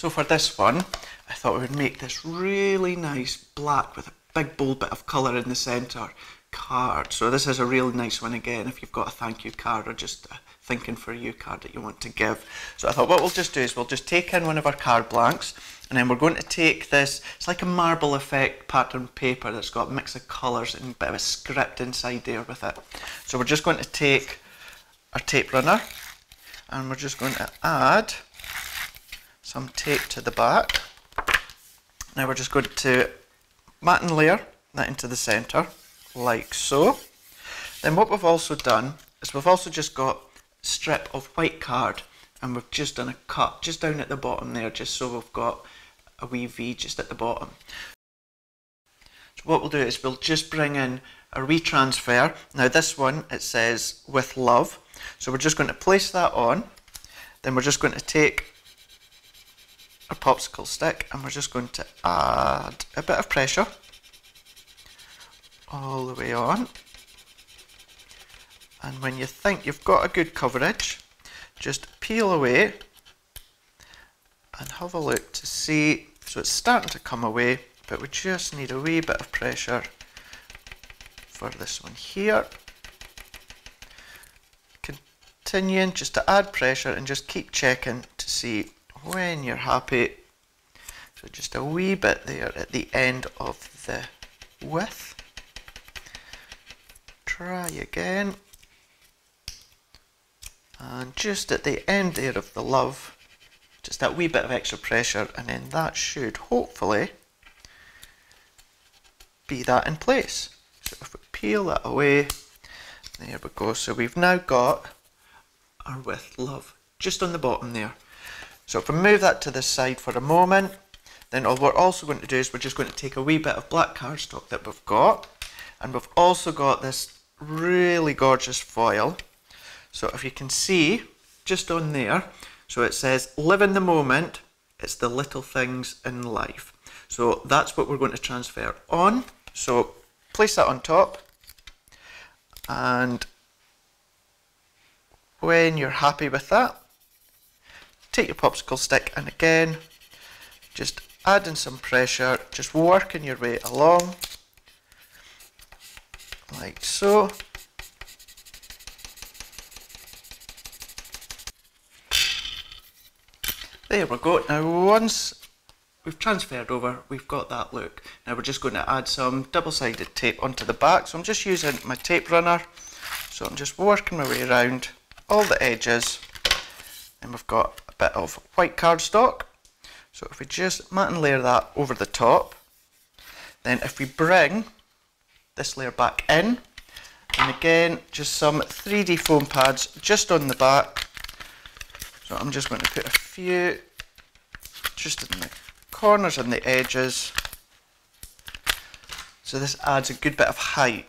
So for this one, I thought we would make this really nice black with a big bold bit of colour in the centre card. So this is a really nice one again if you've got a thank you card or just a thinking for you card that you want to give. So I thought what we'll just do is we'll just take in one of our card blanks, and then we're going to take this, it's like a marble effect pattern paper that's got a mix of colours and a bit of a script inside there with it. So we're just going to take our tape runner and we're just going to add some tape to the back. Now we're just going to mat and layer that into the centre like so. Then what we've also done is we've also just got a strip of white card, and we've just done a cut just down at the bottom there, just so we've got a wee V just at the bottom. So what we'll do is we'll just bring in a retransfer. Now this one, it says with love, so we're just going to place that on. Then we're just going to take our popsicle stick and we're just going to add a bit of pressure all the way on. And when you think you've got a good coverage, just peel away and have a look to see. So it's starting to come away, but we just need a wee bit of pressure for this one here. Continuing just to add pressure and just keep checking to see when you're happy. So just a wee bit there at the end of the width. Try again. And just at the end there of the love, just that wee bit of extra pressure, and then that should hopefully be that in place. So if we peel that away, there we go. So we've now got our with love just on the bottom there. So if we move that to the side for a moment, then all we're also going to do is we're just going to take a wee bit of black cardstock that we've got, and we've also got this really gorgeous foil. So if you can see just on there, so it says live in the moment, it's the little things in life. So that's what we're going to transfer on. So place that on top, and when you're happy with that, take your popsicle stick and again just add in some pressure, just working your way along like so. There we go. Now once we've transferred over, we've got that look. Now we're just going to add some double-sided tape onto the back. So I'm just using my tape runner. So I'm just working my way around all the edges. And we've got a bit of white cardstock. So if we just mat and layer that over the top, then if we bring this layer back in, and again just some 3D foam pads just on the back. So I'm just going to put a few just in the corners and the edges. So this adds a good bit of height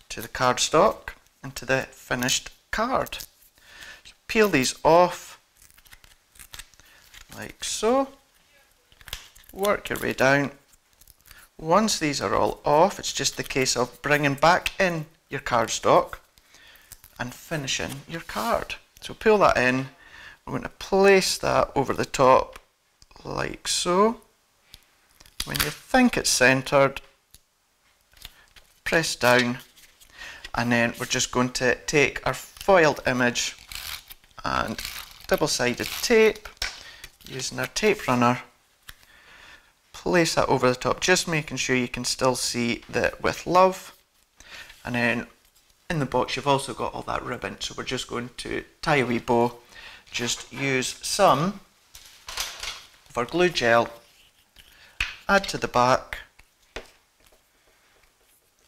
to the cardstock and to the finished card. So peel these off like so. Work your way down. Once these are all off, it's just the case of bringing back in your cardstock and finishing your card. So pull that in. We're going to place that over the top like so. When you think it's centered, press down, and then we're just going to take our foiled image and double-sided tape, using our tape runner, place that over the top, just making sure you can still see the with love. And then in the box you've also got all that ribbon, so we're just going to tie a wee bow. Just use some of our glue gel, add to the back,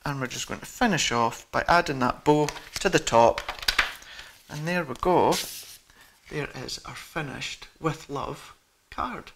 and we're just going to finish off by adding that bow to the top. And there we go. There is our finished with love card.